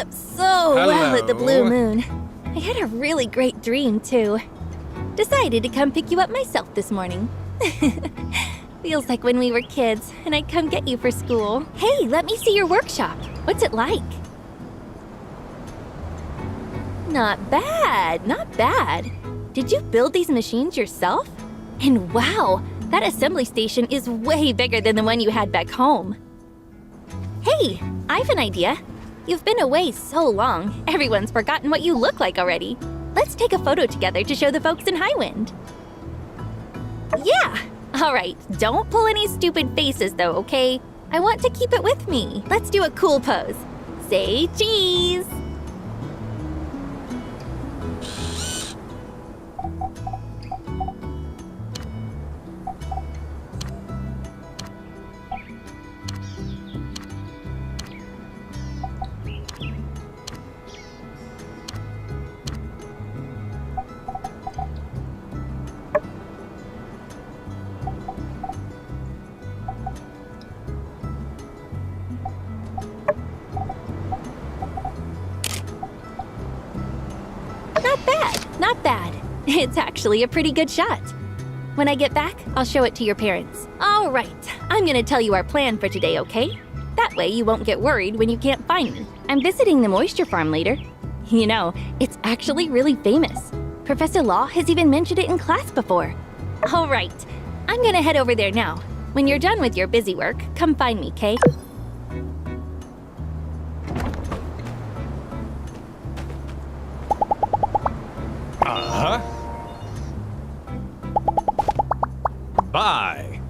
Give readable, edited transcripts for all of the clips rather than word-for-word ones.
slept so well at the Blue Moon. I had a really great dream, too. Decided to come pick you up myself this morning. Feels like when we were kids, and I'd come get you for school. Hey, let me see your workshop. What's it like? Not bad, not bad. Did you build these machines yourself? And wow, that assembly station is way bigger than the one you had back home. Hey, I have an idea. You've been away so long, everyone's forgotten what you look like already. Let's take a photo together to show the folks in Highwind. Yeah! All right, don't pull any stupid faces though, okay? I want to keep it with me. Let's do a cool pose. Say cheese! Not bad. It's actually a pretty good shot. When I get back, I'll show it to your parents. All right, I'm gonna tell you our plan for today, okay? That way you won't get worried when you can't find me. I'm visiting the moisture farm later. You know, it's actually really famous. Professor Law has even mentioned it in class before. All right, I'm gonna head over there now. When you're done with your busy work, come find me, okay? Bye.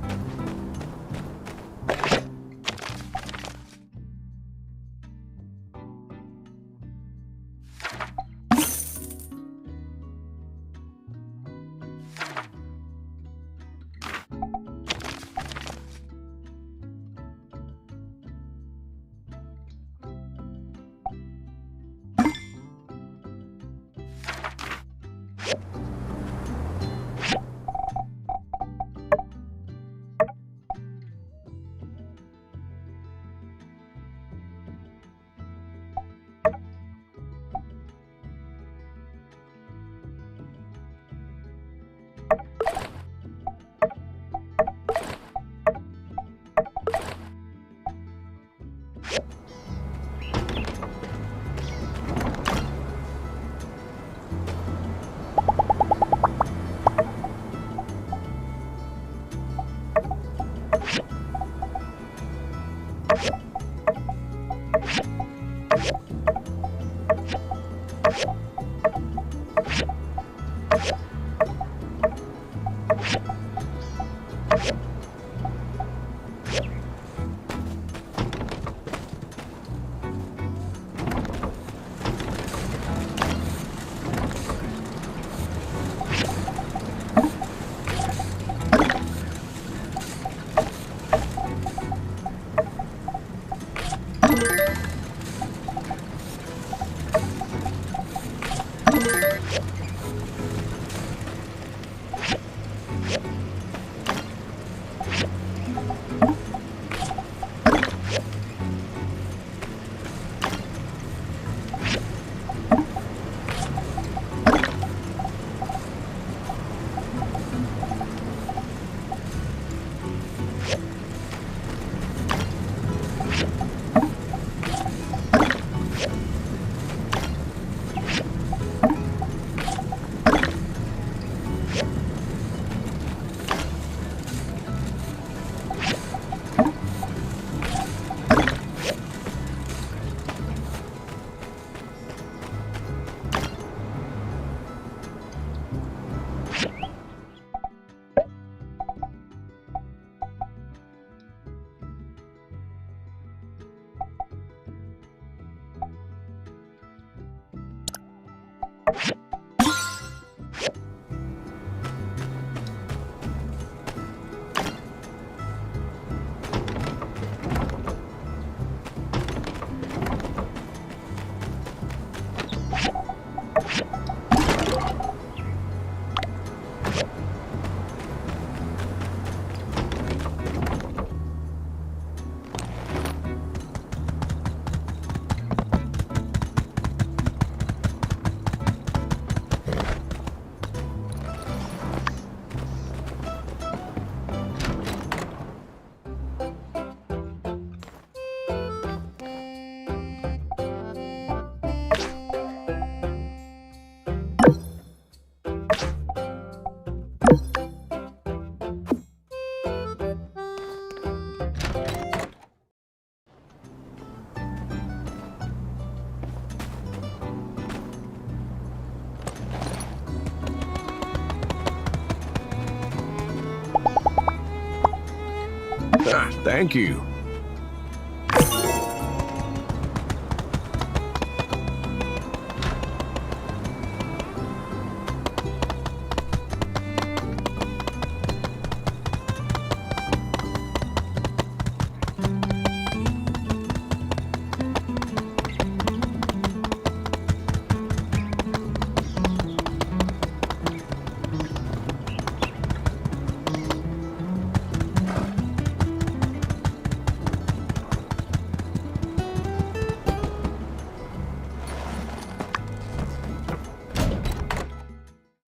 Thank you.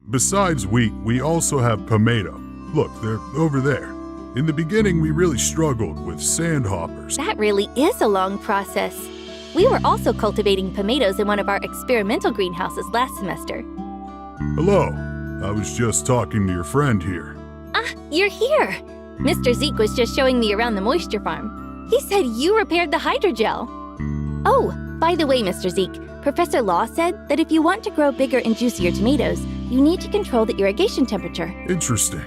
Besides wheat, we also have tomato. Look, they're over there. In the beginning, we really struggled with sandhoppers. That really is a long process. We were also cultivating tomatoes in one of our experimental greenhouses last semester. Hello, I was just talking to your friend here. Ah, you're here! Mr. Zeke was just showing me around the moisture farm. He said you repaired the hydrogel. Oh, by the way, Mr. Zeke, Professor Law said that if you want to grow bigger and juicier tomatoes, you need to control the irrigation temperature. Interesting.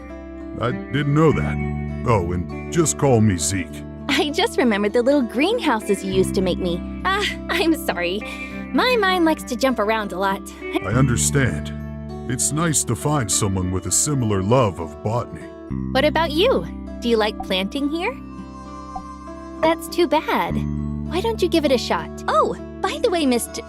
I didn't know that. Oh, and just call me Zeke. I just remembered the little greenhouses you used to make me. Ah, I'm sorry. My mind likes to jump around a lot. I understand. It's nice to find someone with a similar love of botany. What about you? Do you like planting here? That's too bad. Why don't you give it a shot? Oh, by the way, Mr.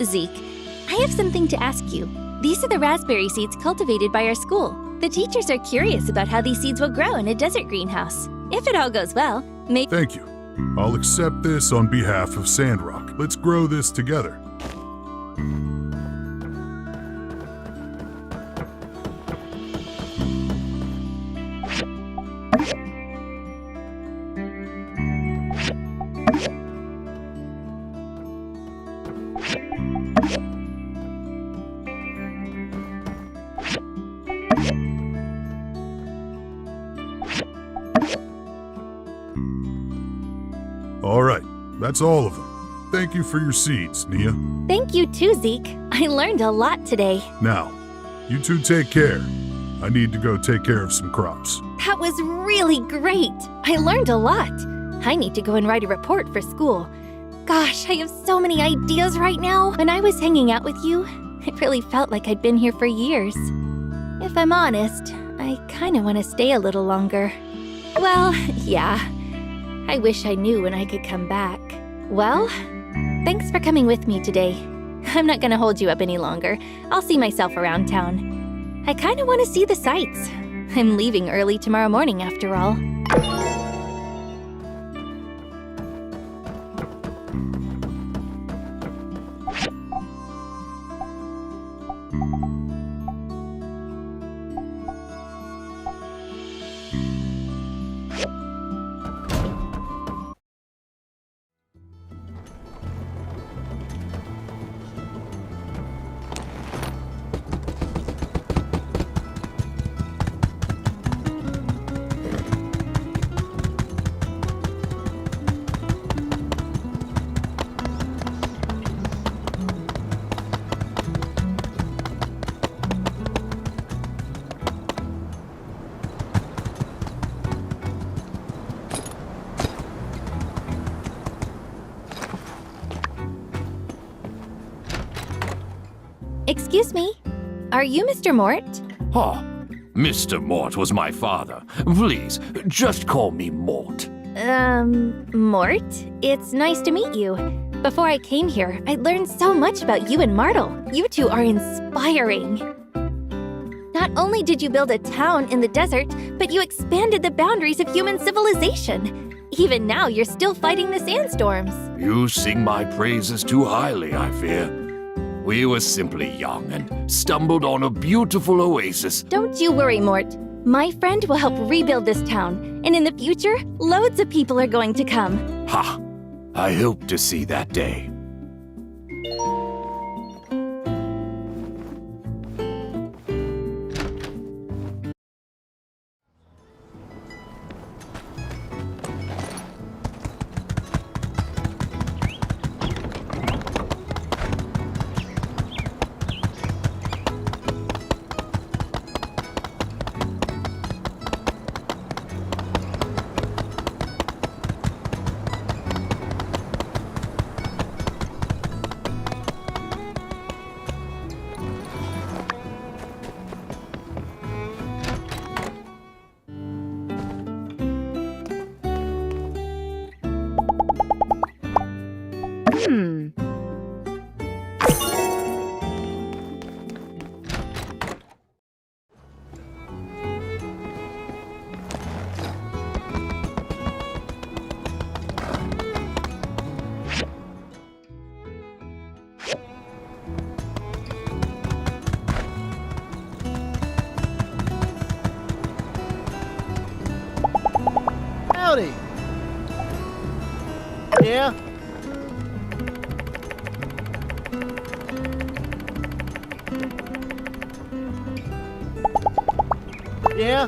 Zeke, I have something to ask you. These are the raspberry seeds cultivated by our school. The teachers are curious about how these seeds will grow in a desert greenhouse. If it all goes well, maybe— Thank you. I'll accept this on behalf of Sandrock. Let's grow this together. All right, that's all of them. Thank you for your seeds, Nia. Thank you too, Zeke. I learned a lot today. Now, you two take care. I need to go take care of some crops. That was really great. I learned a lot. I need to go and write a report for school. Gosh, I have so many ideas right now. When I was hanging out with you, it really felt like I'd been here for years. If I'm honest, I kind of want to stay a little longer. Well, yeah. I wish I knew when I could come back. Well, thanks for coming with me today. I'm not gonna hold you up any longer. I'll see myself around town. I kind of want to see the sights. I'm leaving early tomorrow morning after all. Excuse me, are you Mr. Mort? Oh, Mr. Mort was my father. Please, just call me Mort. Mort? It's nice to meet you. Before I came here, I learned so much about you and Martle. You two are inspiring. Not only did you build a town in the desert, but you expanded the boundaries of human civilization. Even now, you're still fighting the sandstorms. You sing my praises too highly, I fear. We were simply young and stumbled on a beautiful oasis. Don't you worry, Mort. My friend will help rebuild this town, and in the future, loads of people are going to come. Ha! I hope to see that day. Howdy. Yeah? Yeah?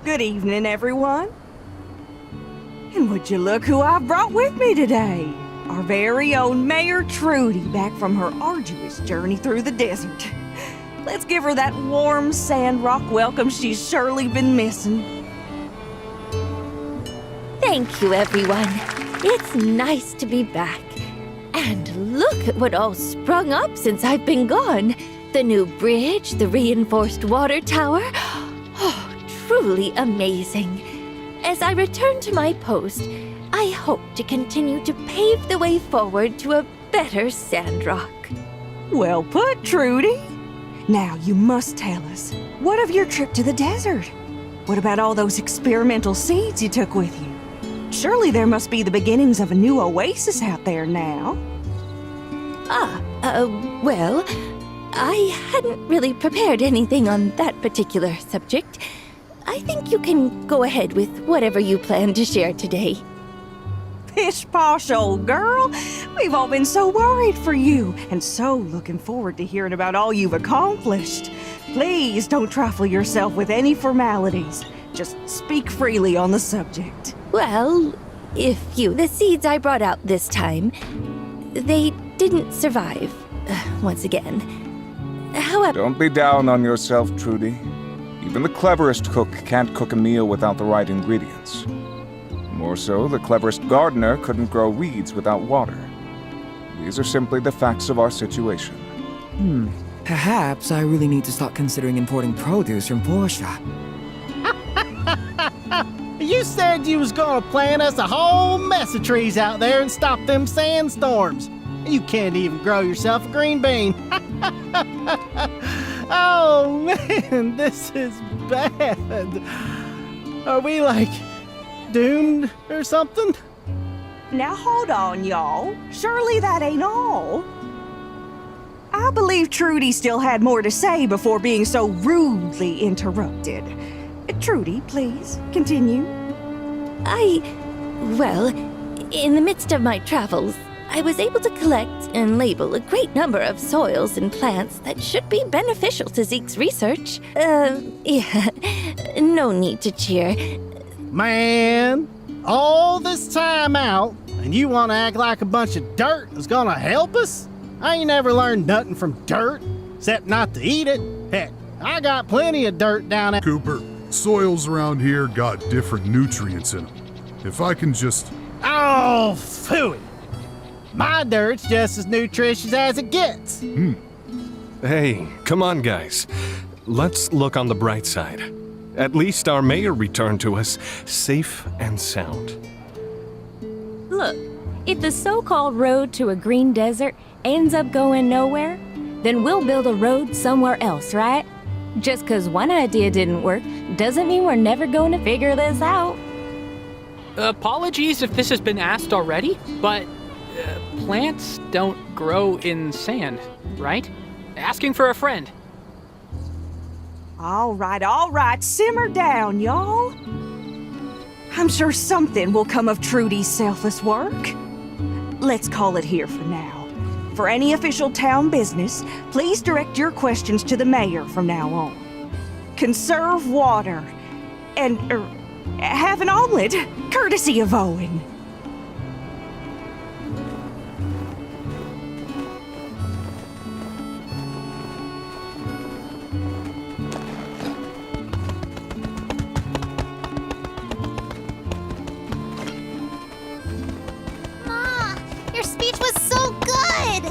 Good evening, everyone. And would you look who I brought with me today? Our very own Mayor Trudy, back from her arduous journey through the desert. Let's give her that warm Sandrock welcome she's surely been missing. Thank you, everyone. It's nice to be back. And look at what all sprung up since I've been gone. The new bridge, the reinforced water tower. Oh, truly amazing. As I return to my post, I hope to continue to pave the way forward to a better Sandrock. Well put, Trudy. Now you must tell us, what of your trip to the desert? What about all those experimental seeds you took with you? Surely there must be the beginnings of a new oasis out there now. Well, I hadn't really prepared anything on that particular subject. I think you can go ahead with whatever you plan to share today. Pish-posh, old girl. We've all been so worried for you, and so looking forward to hearing about all you've accomplished. Please don't trifle yourself with any formalities. Just speak freely on the subject. Well, the seeds I brought out this time, they didn't survive, once again. However... Don't be down on yourself, Trudy. Even the cleverest cook can't cook a meal without the right ingredients. More so, the cleverest gardener couldn't grow weeds without water. These are simply the facts of our situation. Perhaps I really need to start considering importing produce from Portia. You said you was gonna plant us a whole mess of trees out there and stop them sandstorms. You can't even grow yourself a green bean. Oh man, this is bad. Are we like doomed or something? Now hold on, y'all. Surely that ain't all. I believe Trudy still had more to say before being so rudely interrupted. Trudy, please, continue. Well, in the midst of my travels, I was able to collect and label a great number of soils and plants that should be beneficial to Zeke's research. Yeah, no need to cheer. Man, all this time out, and you want to act like a bunch of dirt is gonna help us? I ain't never learned nothing from dirt, except not to eat it. Heck, I got plenty of dirt down at... Cooper, soils around here got different nutrients in them. If I can just... Oh, phooey. My dirt's just as nutritious as it gets. Hey, come on, guys. Let's look on the bright side. At least our mayor returned to us safe and sound. Look, if the so-called road to a green desert ends up going nowhere, then we'll build a road somewhere else, right? Just 'cause one idea didn't work doesn't mean we're never going to figure this out. Apologies if this has been asked already, but plants don't grow in sand, right? Asking for a friend. All right, simmer down, y'all. I'm sure something will come of Trudy's selfless work. Let's call it here for now. For any official town business, please direct your questions to the mayor from now on. Conserve water and have an omelet, courtesy of Owen. Your speech was so good!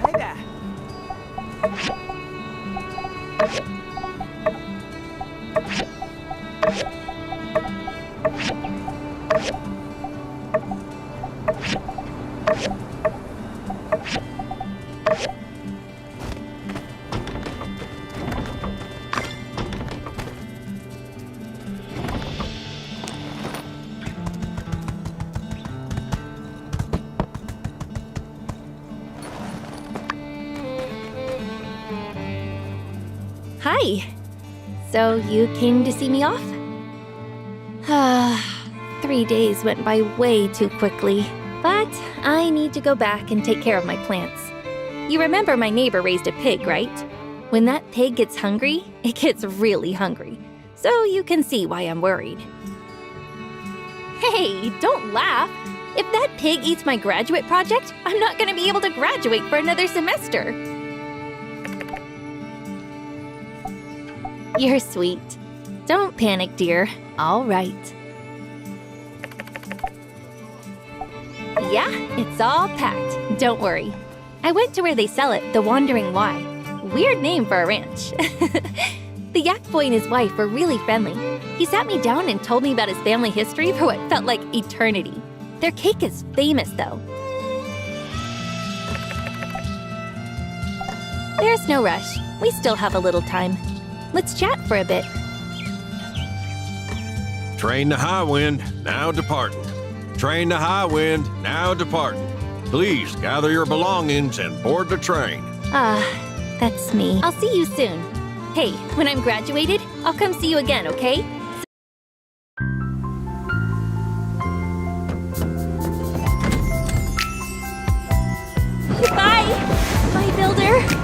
Hey there. Hi. So you came to see me off? 3 days went by way too quickly. But I need to go back and take care of my plants. You remember my neighbor raised a pig, right? When that pig gets hungry, it gets really hungry. So you can see why I'm worried. Hey, don't laugh. If that pig eats my graduate project, I'm not going to be able to graduate for another semester. You're sweet. Don't panic, dear. All right. Yeah, it's all packed. Don't worry. I went to where they sell it, the Wandering Y. Weird name for a ranch. The yak boy and his wife were really friendly. He sat me down and told me about his family history for what felt like eternity. Their cake is famous, though. There's no rush. We still have a little time. Let's chat for a bit. Train the high wind, now departing. Train the high wind, now departing. Please gather your belongings and board the train. That's me. I'll see you soon. Hey, when I'm graduated, I'll come see you again, okay? Goodbye! Bye, Builder!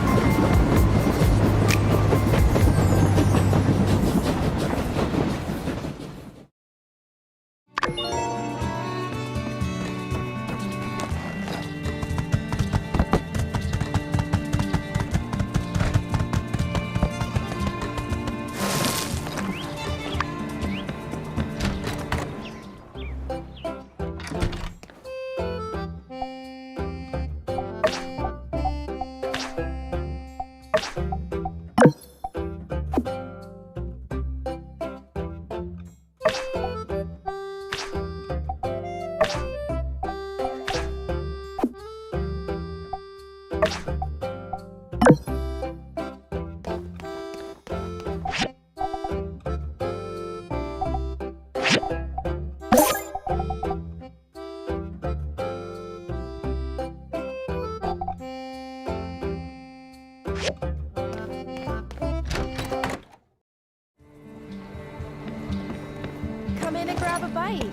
Come in and grab a bite.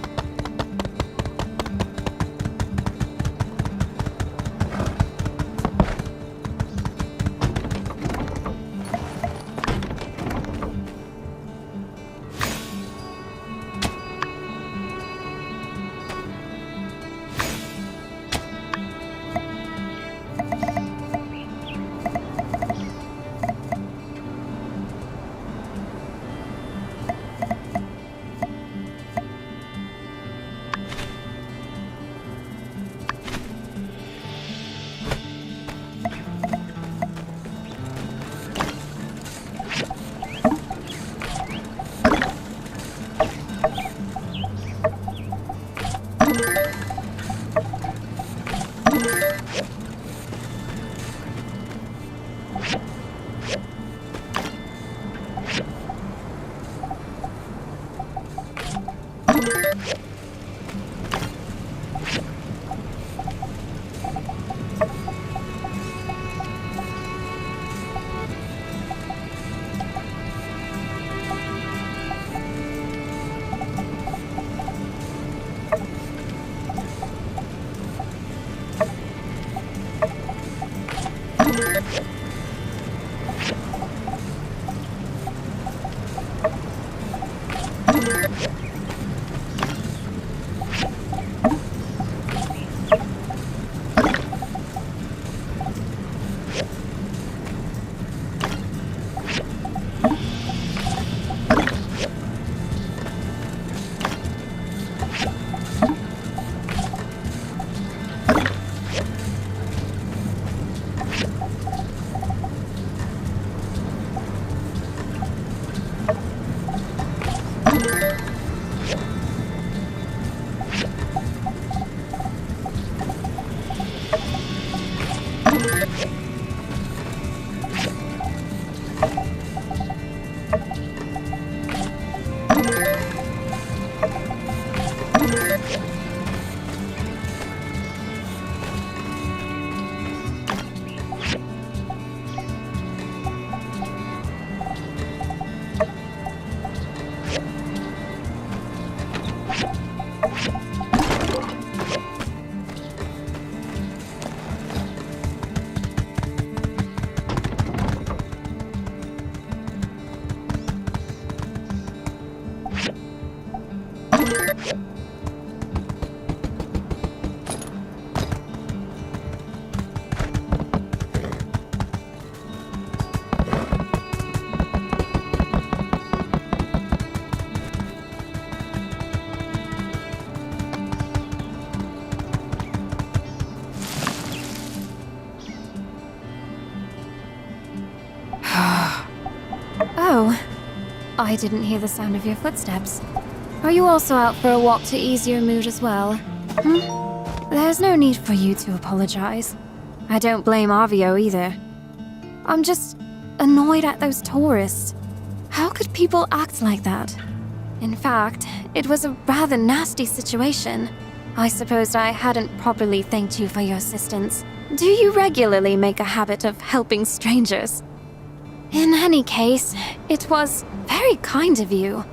Oh, I didn't hear the sound of your footsteps. Are you also out for a walk to ease your mood as well? There's no need for you to apologize. I don't blame Avio either. I'm just annoyed at those tourists. How could people act like that? In fact, it was a rather nasty situation. I suppose I hadn't properly thanked you for your assistance. Do you regularly make a habit of helping strangers? In any case, it was very kind of you.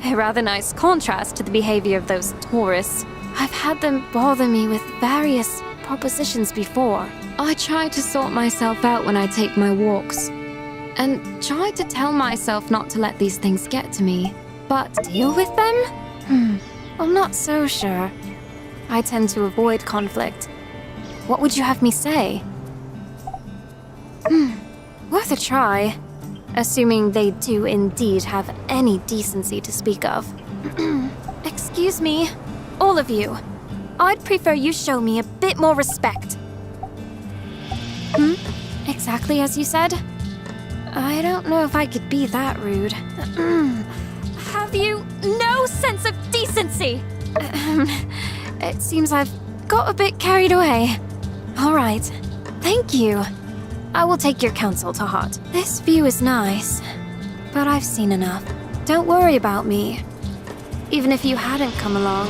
A rather nice contrast to the behavior of those tourists. I've had them bother me with various propositions before. I try to sort myself out when I take my walks, and try to tell myself not to let these things get to me. But deal with them? I'm not so sure. I tend to avoid conflict. What would you have me say? Worth a try. Assuming they do indeed have any decency to speak of. Excuse me, all of you. I'd prefer you show me a bit more respect. Exactly as you said? I don't know if I could be that rude. Have you no sense of decency? It seems I've got a bit carried away. All right, thank you. I will take your counsel to heart. This view is nice, but I've seen enough. Don't worry about me. Even if you hadn't come along,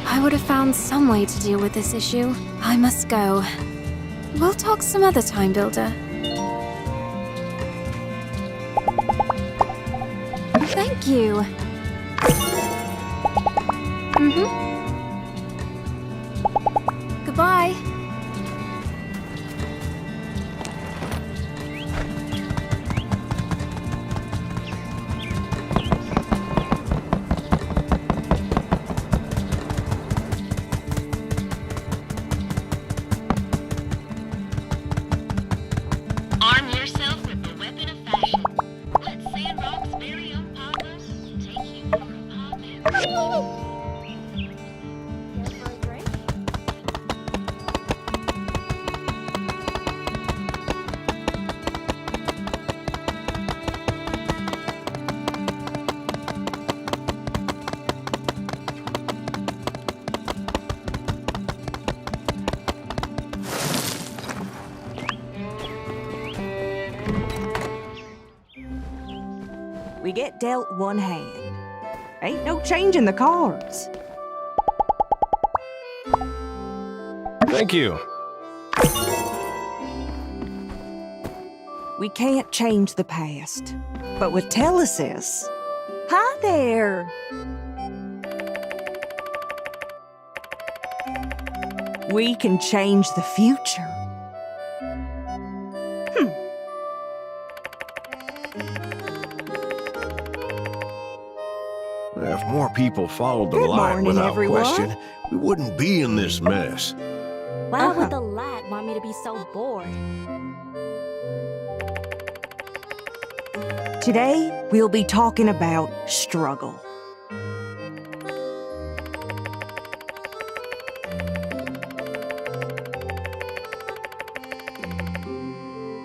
I would have found some way to deal with this issue. I must go. We'll talk some other time, Builder. Thank you. Goodbye. Arm yourself with the weapon of fashion. Let Sandrock's very own Pablo take you for a pop in. Care for a drink? We get dealt one hand. Ain't no changing the cards. Thank you. We can't change the past. But with Telesis... Hi there! We can change the future. If more people followed the Good light morning, without everyone. question, we wouldn't be in this mess. Why would the lad want me to be so bored? Today, we'll be talking about struggle.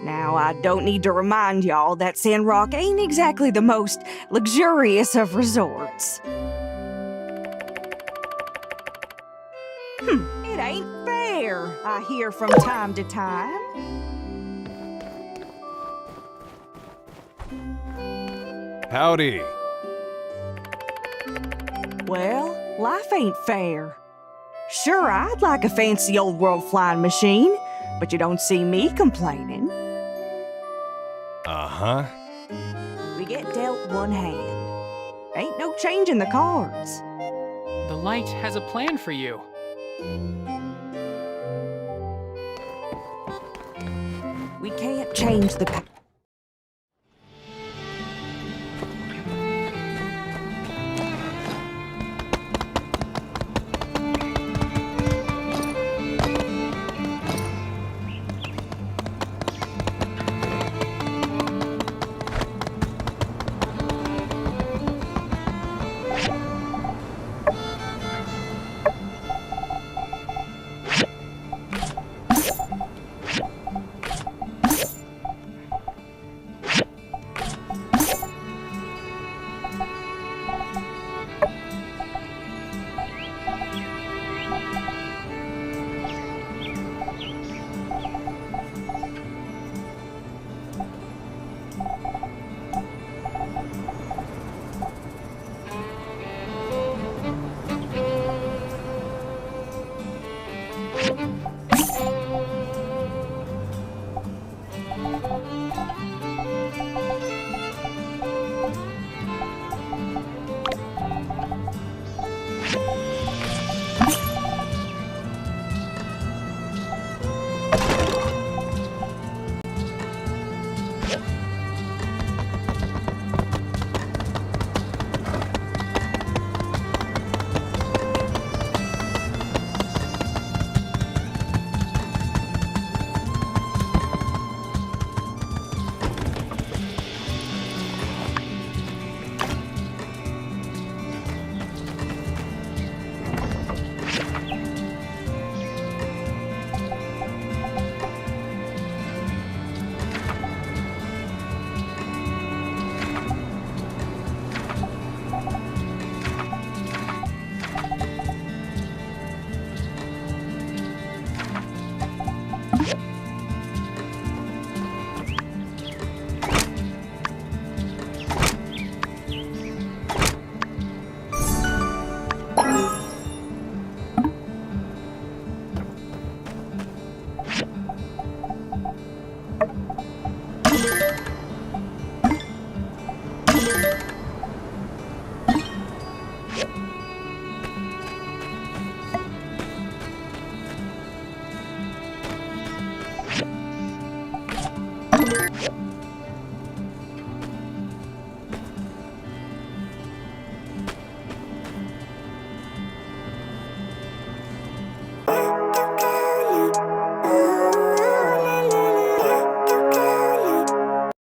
Now, I don't need to remind y'all that Sandrock ain't exactly the most luxurious of resorts. It ain't fair, I hear from time to time. Howdy. Well, life ain't fair. Sure, I'd like a fancy old world flying machine, but you don't see me complaining. Uh-huh. We get dealt one hand. Ain't no changing the cards. The light has a plan for you. We can't change the past.